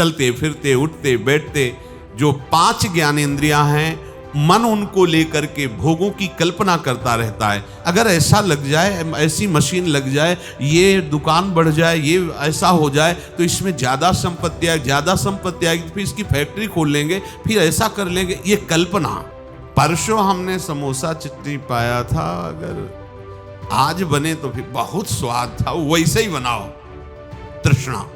चलते फिरते उठते बैठते जो 5 ज्ञानेंद्रियां हैं, मन उनको लेकर के भोगों की कल्पना करता रहता है। अगर ऐसा लग जाए, ऐसी मशीन लग जाए, ये दुकान बढ़ जाए, ये ऐसा हो जाए तो इसमें ज़्यादा संपत्ति आएगी, ज़्यादा संपत्ति आएगी, फिर इसकी फैक्ट्री खोल लेंगे, फिर ऐसा कर लेंगे, ये कल्पना। परसों हमने समोसा चटनी पाया था, अगर आज बने तो फिर बहुत स्वाद था, वैसे ही बनाओ। तृष्णा।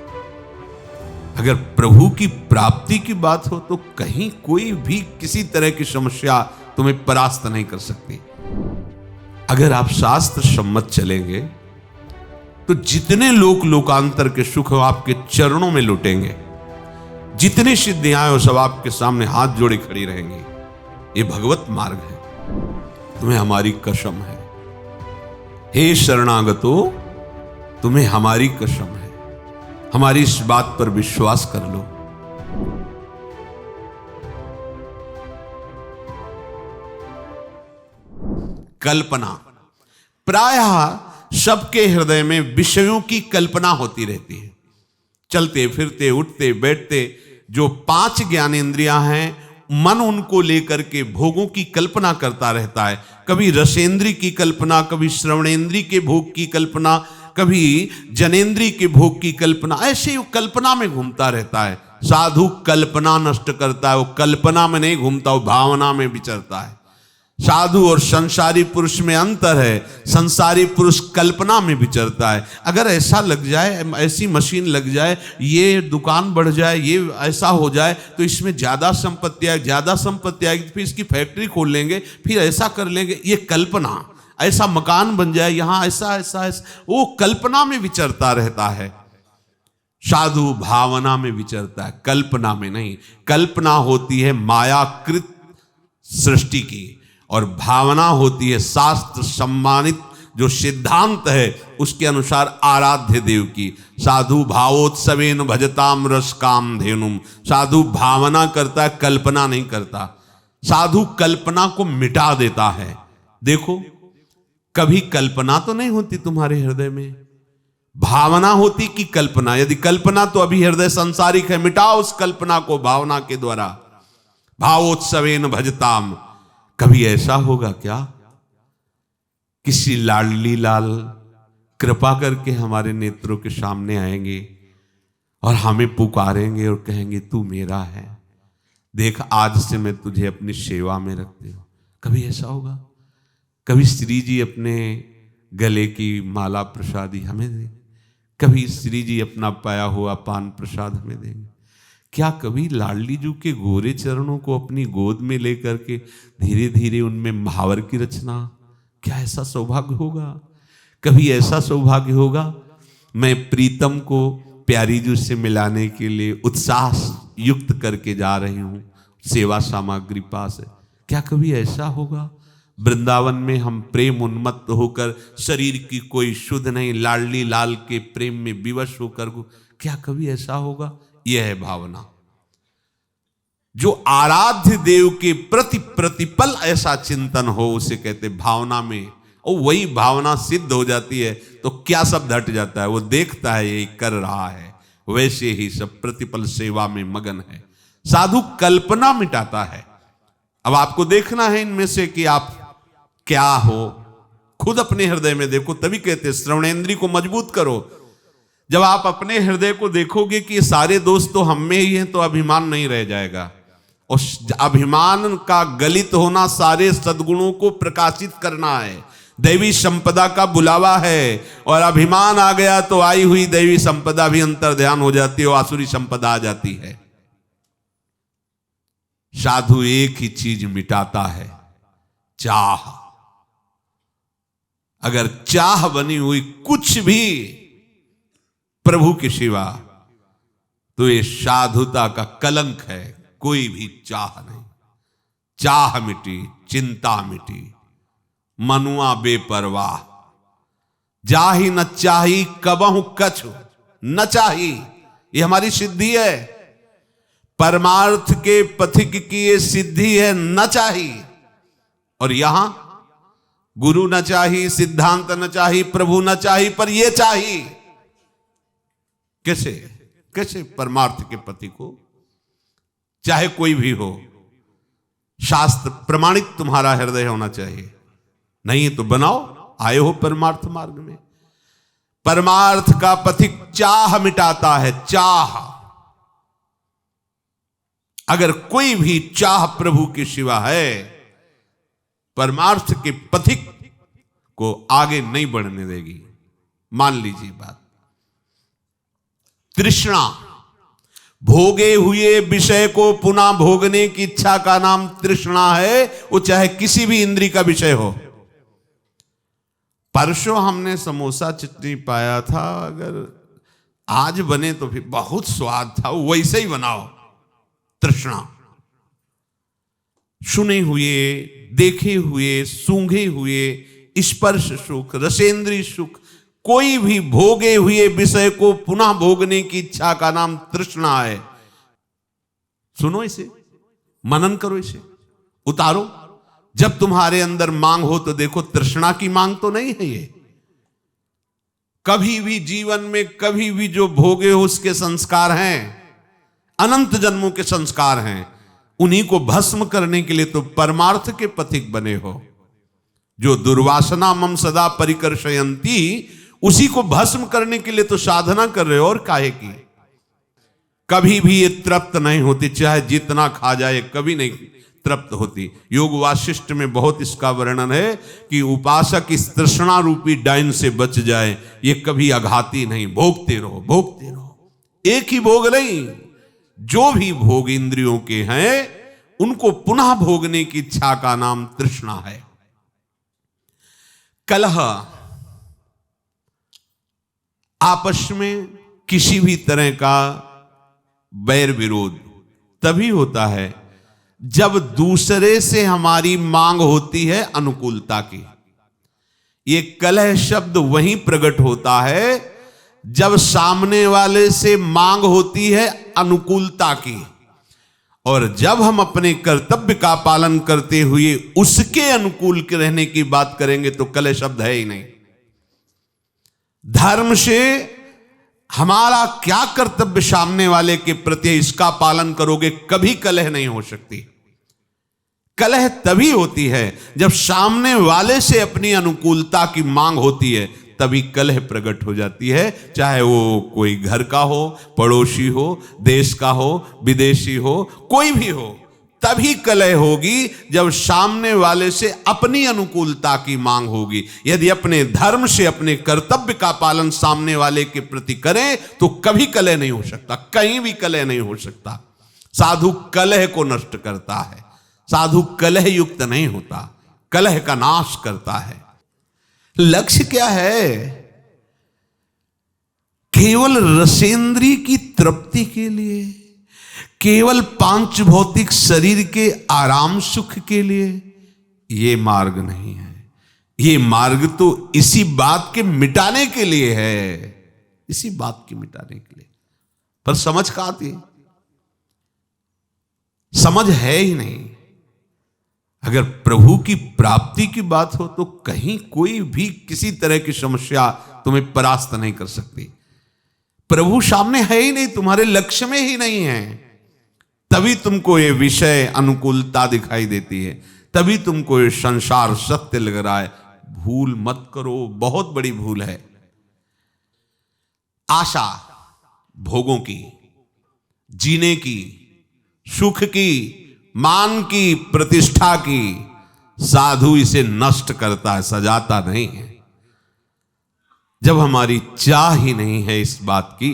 अगर प्रभु की प्राप्ति की बात हो तो कहीं कोई भी किसी तरह की समस्या तुम्हें परास्त नहीं कर सकती। अगर आप शास्त्र सम्मत चलेंगे तो जितने लोकांतर के सुख हो आपके चरणों में लुटेंगे, जितनी सिद्धियां हो सब आपके सामने हाथ जोड़े खड़ी रहेंगी। ये भगवत मार्ग है, तुम्हें हमारी कसम है। हे शरणागतो, तुम्हें हमारी कसम है, हमारी इस बात पर विश्वास कर लो। कल्पना। प्रायः सबके हृदय में विषयों की कल्पना होती रहती है। चलते फिरते उठते बैठते जो 5 ज्ञानेंद्रियां हैं, मन उनको लेकर के भोगों की कल्पना करता रहता है। कभी रसेंद्री की कल्पना, कभी श्रवणेंद्री के भोग की कल्पना, कभी जनेंद्री के भोग की कल्पना, ऐसे वो कल्पना में घूमता रहता है। साधु कल्पना नष्ट करता है, वो कल्पना में नहीं घूमता, वो भावना में विचरता है। साधु और संसारी पुरुष में अंतर है, संसारी पुरुष कल्पना में विचरता है। अगर ऐसा लग जाए, ऐसी मशीन लग जाए, ये दुकान बढ़ जाए, ये ऐसा हो जाए तो इसमें ज़्यादा संपत्ति आएगी, ज़्यादा संपत्ति आएगी, फिर इसकी फैक्ट्री खोल लेंगे, फिर ऐसा कर लेंगे, ये कल्पना। ऐसा मकान बन जाए, यहां ऐसा ऐसा ऐसा, वो कल्पना में विचरता रहता है। साधु भावना में विचरता है, कल्पना में नहीं। कल्पना होती है मायाकृत सृष्टि की, और भावना होती है शास्त्र सम्मानित जो सिद्धांत है उसके अनुसार आराध्य देव की। साधु भावोत्सवेन भजताम रस काम धेनुम। साधु भावना करता है, कल्पना नहीं करता। साधु कल्पना को मिटा देता है। देखो, कभी कल्पना तो नहीं होती तुम्हारे हृदय में, भावना होती कि कल्पना। यदि कल्पना तो अभी हृदय सांसारिक है, मिटाओ उस कल्पना को भावना के द्वारा। भावोत्सवेन भजताम। कभी ऐसा होगा क्या, किसी लाडली लाल कृपा करके हमारे नेत्रों के सामने आएंगे और हमें पुकारेंगे और कहेंगे तू मेरा है, देख आज से मैं तुझे अपनी सेवा में रखती हूं। कभी ऐसा होगा? कभी श्री जी अपने गले की माला प्रसादी हमें देंगे, कभी श्री जी अपना पाया हुआ पान प्रसाद हमें देंगे। क्या कभी लाडली जी के गोरे चरणों को अपनी गोद में लेकर के धीरे धीरे उनमें महावर की रचना, क्या ऐसा सौभाग्य होगा? कभी ऐसा सौभाग्य होगा मैं प्रीतम को प्यारी जी से मिलाने के लिए उत्साह युक्त करके जा रही हूं सेवा सामग्री पास है, क्या कभी ऐसा होगा? वृंदावन में हम प्रेम उन्मत्त होकर, शरीर की कोई शुद्ध नहीं, लाडली लाल के प्रेम में विवश होकर, क्या कभी ऐसा होगा? यह है भावना। जो आराध्य देव के प्रति प्रतिपल ऐसा चिंतन हो उसे कहते भावना में, और वही भावना सिद्ध हो जाती है तो क्या सब हट जाता है। वो देखता है यही कर रहा है, वैसे ही सब प्रतिपल सेवा में मगन है। साधु कल्पना मिटाता है। अब आपको देखना है इनमें से कि आप क्या हो, खुद अपने हृदय में देखो। तभी कहते श्रवणेंद्री को मजबूत करो। जब आप अपने हृदय को देखोगे कि सारे दोस्त तो हम में ही हैं, तो अभिमान नहीं रह जाएगा। और अभिमान का गलित होना सारे सद्गुणों को प्रकाशित करना है। दैवी संपदा का बुलावा है, और अभिमान आ गया तो आई हुई दैवी संपदा भी अंतर ध्यान हो जाती है और आसुरी संपदा आ जाती है। साधु एक ही चीज मिटाता है, चाह। अगर चाह बनी हुई कुछ भी प्रभु के सिवा, तो ये साधुता का कलंक है। कोई भी चाह नहीं। चाह मिटी, चिंता मिटी, मनुआ बेपरवाह। जाही न चाही कबहु कछु न चाही, ये हमारी सिद्धि है। परमार्थ के पथिक की ये सिद्धि है, न चाही। और यहां गुरु न चाही, सिद्धांत न चाही, प्रभु न चाही, पर ये चाही। कैसे? कैसे परमार्थ के पति को, चाहे कोई भी हो, शास्त्र प्रमाणित तुम्हारा हृदय होना चाहिए। नहीं तो बनाओ, आए हो परमार्थ मार्ग में। परमार्थ का पथिक चाह मिटाता है, चाह। अगर कोई भी चाह प्रभु के सिवा है, परमार्थ के पथिक को आगे नहीं बढ़ने देगी। मान लीजिए बात। तृष्णा, भोगे हुए विषय को पुनः भोगने की इच्छा का नाम तृष्णा है। वो चाहे किसी भी इंद्री का विषय हो। परसों हमने समोसा चटनी पाया था, अगर आज बने तो फिर बहुत स्वाद था, वैसे ही बनाओ। तृष्णा, सुने हुए, देखे हुए, सूंघे हुए स्पर्श सुख, रसेंद्री सुख, कोई भी भोगे हुए विषय को पुनः भोगने की इच्छा का नाम तृष्णा है। सुनो इसे, मनन करो, इसे उतारो। जब तुम्हारे अंदर मांग हो तो देखो, तृष्णा की मांग तो नहीं है ये। कभी भी जीवन में कभी भी जो भोगे हो उसके संस्कार हैं, अनंत जन्मों के संस्कार हैं। उन्हीं को भस्म करने के लिए तो परमार्थ के पथिक बने हो। जो दुर्वासना मम सदा परिकर्षयंती, उसी को भस्म करने के लिए तो साधना कर रहे हो। और काहे की? कभी भी ये तृप्त नहीं होती, चाहे जितना खा जाए कभी नहीं तृप्त होती। योग वासिष्ठ में बहुत इसका वर्णन है कि उपासक इस तृष्णा रूपी डाइन से बच जाए, ये कभी आघाती नहीं। भोगते रहो, भोगते रहो। एक ही भोग नहीं, जो भी भोग इंद्रियों के हैं उनको पुनः भोगने की इच्छा का नाम तृष्णा है। कलह, आपस में किसी भी तरह का बैर विरोध तभी होता है जब दूसरे से हमारी मांग होती है अनुकूलता की। ये कलह शब्द वहीं प्रकट होता है जब सामने वाले से मांग होती है अनुकूलता की, और जब हम अपने कर्तव्य का पालन करते हुए उसके अनुकूल के रहने की बात करेंगे तो कलह शब्द है ही नहीं। धर्म से हमारा क्या कर्तव्य सामने वाले के प्रति, इसका पालन करोगे, कभी कलह नहीं हो सकती। कलह तभी होती है जब सामने वाले से अपनी अनुकूलता की मांग होती है, तभी कलह प्रकट हो जाती है। चाहे वो कोई घर का हो, पड़ोसी हो, देश का हो, विदेशी हो, कोई भी हो, तभी कलह होगी जब सामने वाले से अपनी अनुकूलता की मांग होगी। यदि अपने धर्म से अपने कर्तव्य का पालन सामने वाले के प्रति करें तो कभी कलह नहीं हो सकता, कहीं भी कलह नहीं हो सकता। साधु कलह को नष्ट करता है, साधु कलह युक्त नहीं होता, कलह का नाश करता है। लक्ष्य क्या है? केवल रसेंद्री की तृप्ति के लिए, केवल पांच भौतिक शरीर के आराम सुख के लिए ये मार्ग नहीं है। ये मार्ग तो इसी बात के मिटाने के लिए है, इसी बात के मिटाने के लिए। पर समझ कहां आती? समझ है ही नहीं। अगर प्रभु की प्राप्ति की बात हो तो कहीं कोई भी किसी तरह की समस्या तुम्हें परास्त नहीं कर सकती। प्रभु सामने है ही नहीं, तुम्हारे लक्ष्य में ही नहीं है, तभी तुमको ये विषय अनुकूलता दिखाई देती है, तभी तुमको ये संसार सत्य लग रहा है। भूल मत करो, बहुत बड़ी भूल है। आशा भोगों की, जीने की, सुख की, मान की, प्रतिष्ठा की, साधु इसे नष्ट करता है, सजाता नहीं है। जब हमारी चाह ही नहीं है इस बात की,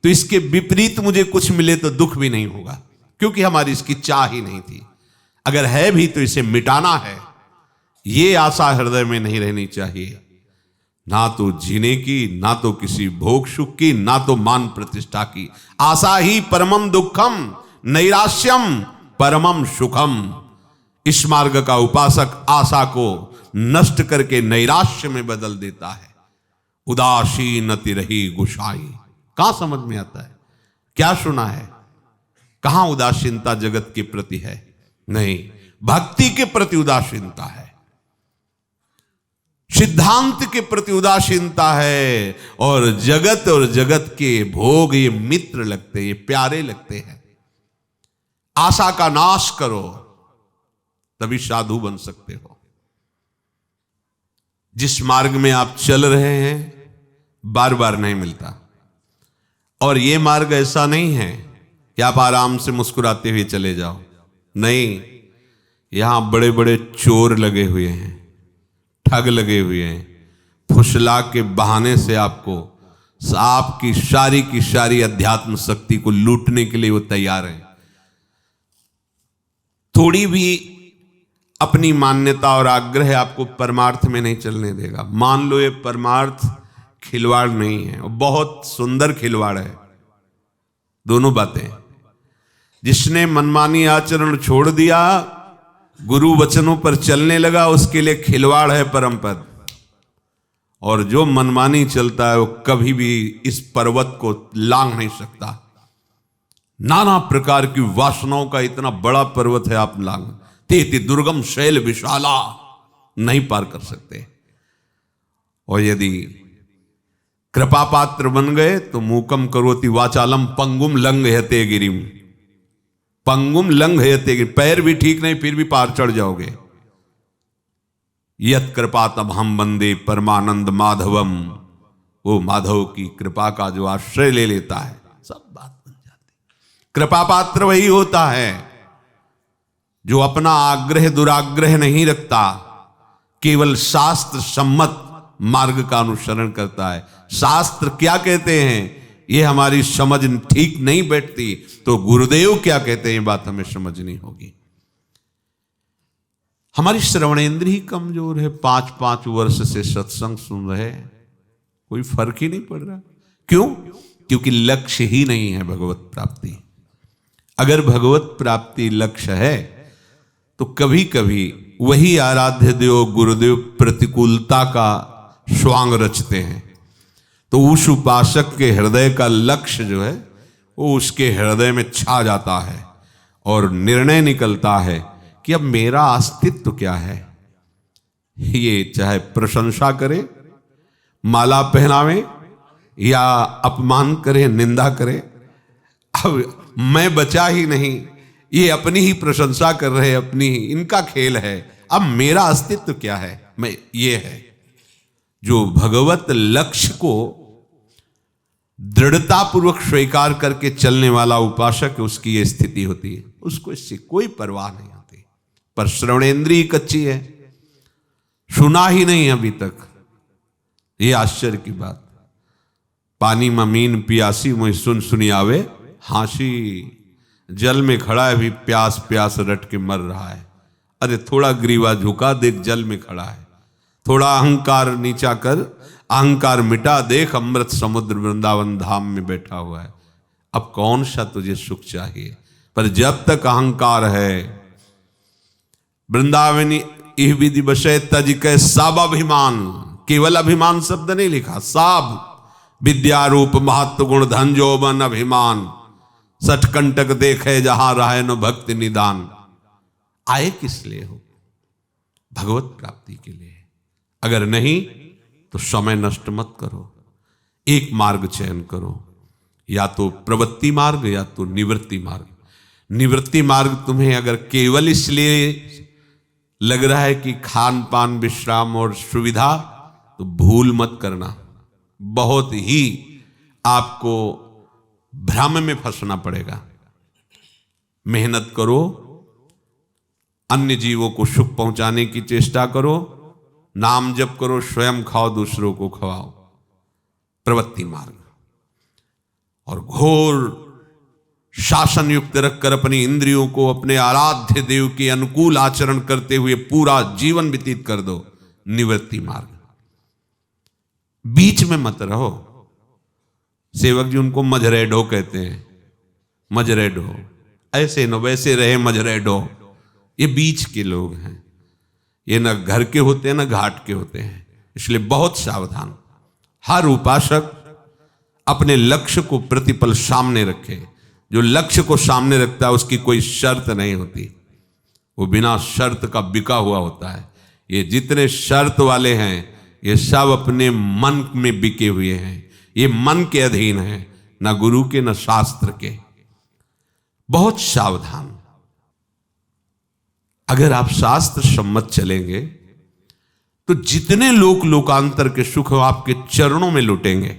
तो इसके विपरीत मुझे कुछ मिले तो दुख भी नहीं होगा, क्योंकि हमारी इसकी चाह ही नहीं थी। अगर है भी तो इसे मिटाना है, ये आशा हृदय में नहीं रहनी चाहिए। ना तो जीने की, ना तो किसी भोग सुख की, ना तो मान प्रतिष्ठा की। आशा ही परमम दुखम, नैराश्यम परमम सुखम। इस मार्ग का उपासक आशा को नष्ट करके नैराश्य में बदल देता है। उदासीनति रही गुसाई। कहां समझ में आता है? क्या सुना है? कहां उदासीनता जगत के प्रति है? नहीं, भक्ति के प्रति उदासीनता है। सिद्धांत के प्रति उदासीनता है, और जगत के भोग ये मित्र लगते, ये प्यारे लगते हैं। आशा का नाश करो, तभी साधु बन सकते हो। जिस मार्ग में आप चल रहे हैं बार बार नहीं मिलता, और ये मार्ग ऐसा नहीं है कि आप आराम से मुस्कुराते हुए चले जाओ। नहीं, यहां बड़े बड़े चोर लगे हुए हैं, ठग लगे हुए हैं, फुसला के बहाने से आपकी सारी अध्यात्म शक्ति को लूटने के लिए वो तैयार है। थोड़ी भी अपनी मान्यता और आग्रह आपको परमार्थ में नहीं चलने देगा। मान लो ये परमार्थ खिलवाड़ नहीं है, और बहुत सुंदर खिलवाड़ है। दोनों बातें, जिसने मनमानी आचरण छोड़ दिया, गुरु वचनों पर चलने लगा, उसके लिए खिलवाड़ है परम पद। और जो मनमानी चलता है वो कभी भी इस पर्वत को लांघ नहीं सकता। नाना प्रकार की वासनाओं का इतना बड़ा पर्वत है, आप लांघ तेति दुर्गम शैल विशाला नहीं पार कर सकते। और यदि कृपा पात्र बन गए तो मूकम करोति वाचालम पंगुम लंघयते गिरिम। पंगुम लंघयते गिरिम, पैर भी ठीक नहीं फिर भी पार चढ़ जाओगे। यत कृपा तब हम बंदे परमानंद माधवम, वो माधव की कृपा का जो आश्रय ले लेता है सब बात बन जाती। कृपा पात्र वही होता है जो अपना आग्रह दुराग्रह नहीं रखता, केवल शास्त्र सम्मत मार्ग का अनुसरण करता है। शास्त्र क्या कहते हैं ये हमारी समझ ठीक नहीं बैठती, तो गुरुदेव क्या कहते हैं ये बात हमें समझनी होगी। हमारी श्रवणेंद्रिय कमजोर है, 5-5 वर्ष से सत्संग सुन रहे, कोई फर्क ही नहीं पड़ रहा। क्यों? क्योंकि लक्ष्य ही नहीं है भगवत प्राप्ति। अगर भगवत प्राप्ति लक्ष्य है तो कभी कभी वही आराध्य देव गुरुदेव प्रतिकूलता का स्वांग रचते हैं, तो उस उपासक के हृदय का लक्ष्य जो है वो उसके हृदय में छा जाता है, और निर्णय निकलता है कि अब मेरा अस्तित्व क्या है। ये चाहे प्रशंसा करे, माला पहनावे, या अपमान करे, निंदा करे, अब मैं बचा ही नहीं, ये अपनी ही प्रशंसा कर रहे, अपनी ही इनका खेल है। अब मेरा अस्तित्व क्या है? मैं ये है। जो भगवत लक्ष्य को दृढ़तापूर्वक स्वीकार करके चलने वाला उपासक है, उसकी ये स्थिति होती है, उसको इससे कोई परवाह नहीं आती। पर श्रवणेंद्रिय कच्ची है, सुना ही नहीं अभी तक। ये आश्चर्य की बात। पानी में मीन पियासी मुझे सुन सुनी आवे हांसी, जल में खड़ा है भी प्यास प्यास रट के मर रहा है। अरे थोड़ा ग्रीवा झुका देख, जल में खड़ा है। थोड़ा अहंकार नीचा कर, अहंकार मिटा देख, अमृत समुद्र वृंदावन धाम में बैठा हुआ है। अब कौन सा तुझे सुख चाहिए? पर जब तक अहंकार है, वृंदावनी इह विधि बसे तज के साबाभिमान, केवल अभिमान शब्द नहीं लिखा, साब विद्यारूप महत्व गुण धन जोबन अभिमान, सठकंटक देखे जहां रहे न भक्ति निदान। आए किस लिए हो? भगवत प्राप्ति के लिए। अगर नहीं तो समय नष्ट मत करो, एक मार्ग चयन करो, या तो प्रवृत्ति मार्ग या तो निवृत्ति मार्ग। निवृत्ति मार्ग तुम्हें अगर केवल इसलिए लग रहा है कि खान पान विश्राम और सुविधा, तो भूल मत करना, बहुत ही आपको भ्रम में फंसना पड़ेगा। मेहनत करो, अन्य जीवों को सुख पहुंचाने की चेष्टा करो, नाम जप करो, स्वयं खाओ, दूसरों को खवाओ, प्रवृत्ति मार्ग। और घोर शासन युक्त रखकर अपनी इंद्रियों को अपने आराध्य देव के अनुकूल आचरण करते हुए पूरा जीवन व्यतीत कर दो, निवृत्ति मार्ग। बीच में मत रहो। सेवक जी उनको मजरेडो कहते हैं, मजरेडो, ऐसे न वैसे रहे मजरेडो। ये बीच के लोग हैं, ये न घर के होते हैं न घाट के होते हैं, इसलिए बहुत सावधान। हर उपासक अपने लक्ष्य को प्रतिपल सामने रखे। जो लक्ष्य को सामने रखता है उसकी कोई शर्त नहीं होती, वो बिना शर्त का बिका हुआ होता है। ये जितने शर्त वाले हैं ये सब अपने मन में बिके हुए हैं, ये मन के अधीन है, न गुरु के न शास्त्र के। बहुत सावधान। अगर आप शास्त्र सम्मत चलेंगे तो जितने लोकांतर के सुख हो आपके चरणों में लुटेंगे,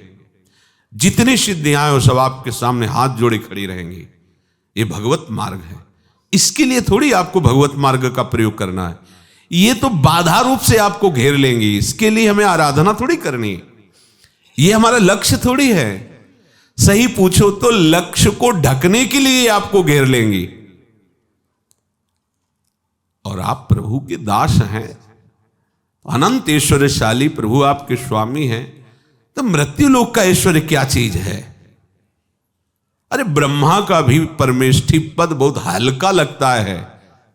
जितनी सिद्धियां हो सब आपके सामने हाथ जोड़े खड़ी रहेंगी। ये भगवत मार्ग है। इसके लिए थोड़ी आपको भगवत मार्ग का प्रयोग करना है, ये तो बाधा रूप से आपको घेर लेंगी। इसके लिए हमें आराधना थोड़ी करनी है, ये हमारा लक्ष्य थोड़ी है। सही पूछो तो लक्ष्य को ढकने के लिए आपको घेर लेंगी। और आप प्रभु के दास हैं, अनंत ऐश्वर्यशाली प्रभु आपके स्वामी हैं, तो मृत्यु लोक का ऐश्वर्य क्या चीज है? अरे ब्रह्मा का भी परमेष्ठी पद बहुत हल्का लगता है।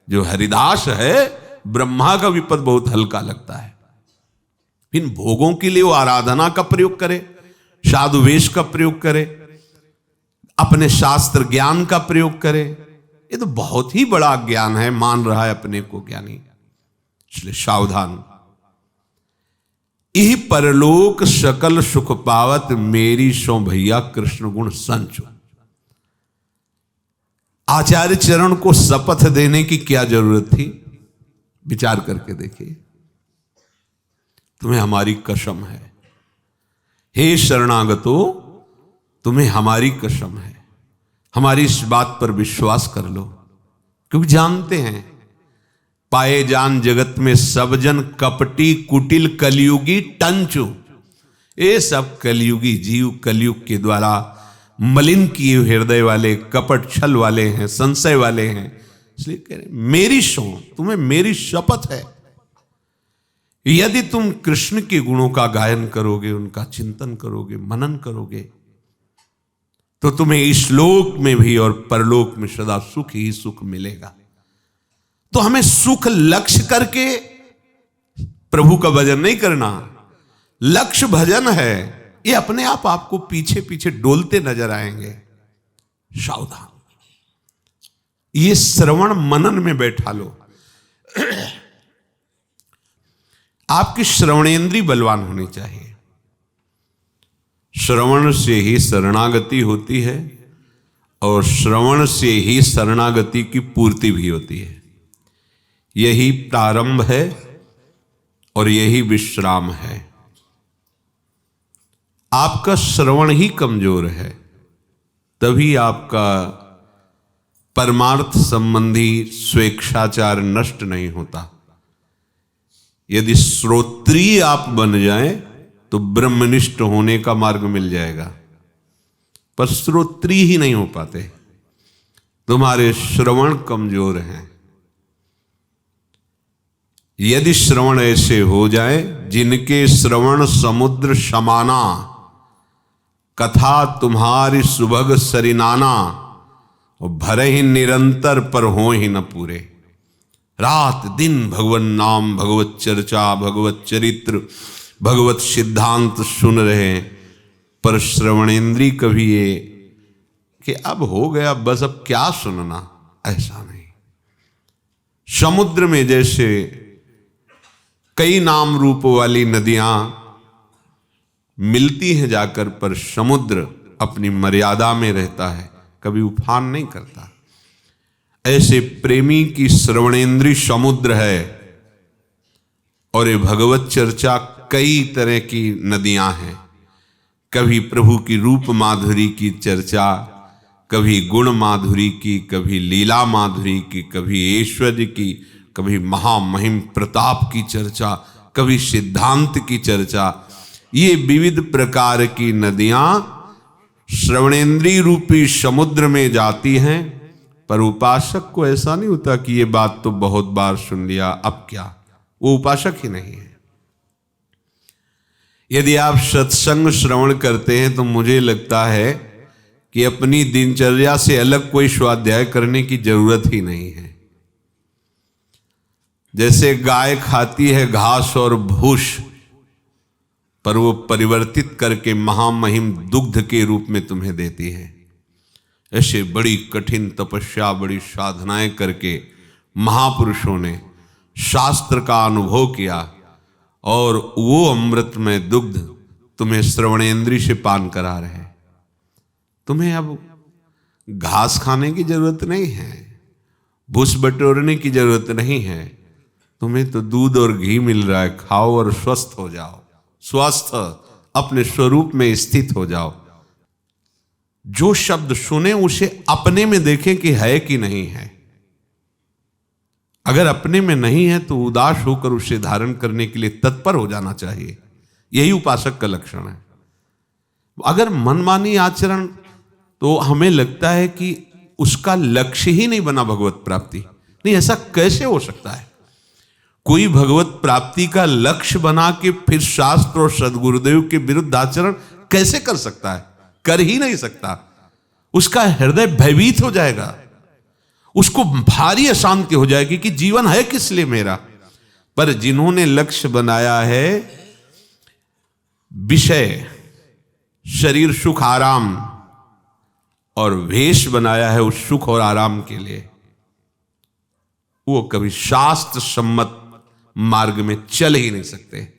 जो हरिदास है ब्रह्मा का भी पद बहुत हल्का लगता है। इन भोगों के लिए वो आराधना का प्रयोग करे, साधु वेश का प्रयोग करे, अपने शास्त्र ज्ञान का प्रयोग करे। ये तो बहुत ही बड़ा ज्ञान है, मान रहा है अपने को ज्ञानी। इसलिए सावधान। यही परलोक सकल सुख पावत, मेरी सो भैया कृष्ण गुण संचो। आचार्य चरण को शपथ देने की क्या जरूरत थी? विचार करके देखिए। तुम्हें हमारी कसम है, हे शरणागतो, तुम्हें हमारी कसम है, हमारी इस बात पर विश्वास कर लो। क्योंकि जानते हैं पाए जान जगत में सब जन कपटी कुटिल कलयुगी टंचु। ये सब कलयुगी जीव कलयुग के द्वारा मलिन किए हृदय वाले, कपट छल वाले हैं, संशय वाले हैं। इसलिए कह रहे मेरी सो, तुम्हें मेरी शपथ है, यदि तुम कृष्ण के गुणों का गायन करोगे, उनका चिंतन करोगे, मनन करोगे, तो तुम्हें इस लोक में भी और परलोक में सदा सुख ही सुख मिलेगा। तो हमें सुख लक्ष्य करके प्रभु का भजन नहीं करना। लक्ष्य भजन है, ये अपने आप आपको पीछे पीछे डोलते नजर आएंगे। सावधान। ये श्रवण मनन में बैठा लो। आपकी श्रवणेंद्री बलवान होनी चाहिए। श्रवण से ही शरणागति होती है और श्रवण से ही शरणागति की पूर्ति भी होती है। यही प्रारंभ है और यही विश्राम है। आपका श्रवण ही कमजोर है, तभी आपका परमार्थ संबंधी स्वेच्छाचार नष्ट नहीं होता। यदि श्रोत्रिय आप बन जाएं तो ब्रह्मनिष्ठ होने का मार्ग मिल जाएगा, पर श्रोत्रिय ही नहीं हो पाते। तुम्हारे श्रवण कमजोर हैं। यदि श्रवण ऐसे हो जाए जिनके श्रवण समुद्र समाना, कथा तुम्हारी सुभग सरिनाना, और भरे ही निरंतर पर हो ही न पूरे। रात दिन भगवत नाम, भगवत चर्चा, भगवत चरित्र, भगवत सिद्धांत सुन रहे, पर श्रवणेंद्री कभी ये कि अब हो गया बस, अब क्या सुनना, ऐसा नहीं। समुद्र में जैसे कई नाम रूप वाली नदियां मिलती हैं जाकर, पर समुद्र अपनी मर्यादा में रहता है, कभी उफान नहीं करता। ऐसे प्रेमी की श्रवणेंद्री समुद्र है और ये भगवत चर्चा कई तरह की नदियां हैं। कभी प्रभु की रूप माधुरी की चर्चा, कभी गुण माधुरी की, कभी लीला माधुरी की, कभी ऐश्वर्य की, कभी महामहिम प्रताप की चर्चा, कभी सिद्धांत की चर्चा। ये विविध प्रकार की नदियां श्रवणेंद्री रूपी समुद्र में जाती हैं, पर उपासक को ऐसा नहीं होता कि ये बात तो बहुत बार सुन लिया, अब क्या। वो उपासक ही नहीं है। यदि आप सत्संग श्रवण करते हैं तो मुझे लगता है कि अपनी दिनचर्या से अलग कोई स्वाध्याय करने की जरूरत ही नहीं है। जैसे गाय खाती है घास और भूस, पर वो परिवर्तित करके महामहिम दुग्ध के रूप में तुम्हें देती है, ऐसे बड़ी कठिन तपस्या, बड़ी साधनाएं करके महापुरुषों ने शास्त्र का अनुभव किया और वो अमृत में दुग्ध तुम्हें श्रवणेंद्रिय से पान करा रहे हैं। तुम्हें अब घास खाने की जरूरत नहीं है, भूस बटोरने की जरूरत नहीं है, तुम्हें तो दूध और घी मिल रहा है, खाओ और स्वस्थ हो जाओ, स्वस्थ अपने स्वरूप में स्थित हो जाओ। जो शब्द सुने उसे अपने में देखें कि है कि नहीं है। अगर अपने में नहीं है तो उदास होकर उसे धारण करने के लिए तत्पर हो जाना चाहिए। यही उपासक का लक्षण है। अगर मनमानी आचरण, तो हमें लगता है कि उसका लक्ष्य ही नहीं बना भगवत प्राप्ति। नहीं, ऐसा कैसे हो सकता है? कोई भगवत प्राप्ति का लक्ष्य बना के फिर शास्त्र और सदगुरुदेव के विरुद्ध आचरण कैसे कर सकता है? कर ही नहीं सकता। उसका हृदय भयभीत हो जाएगा, उसको भारी अशांति हो जाएगी कि जीवन है किस लिए मेरा। पर जिन्होंने लक्ष्य बनाया है विषय, शरीर सुख आराम, और वेश बनाया है उस सुख और आराम के लिए, वो कभी शास्त्र सम्मत मार्ग में चल ही नहीं सकते।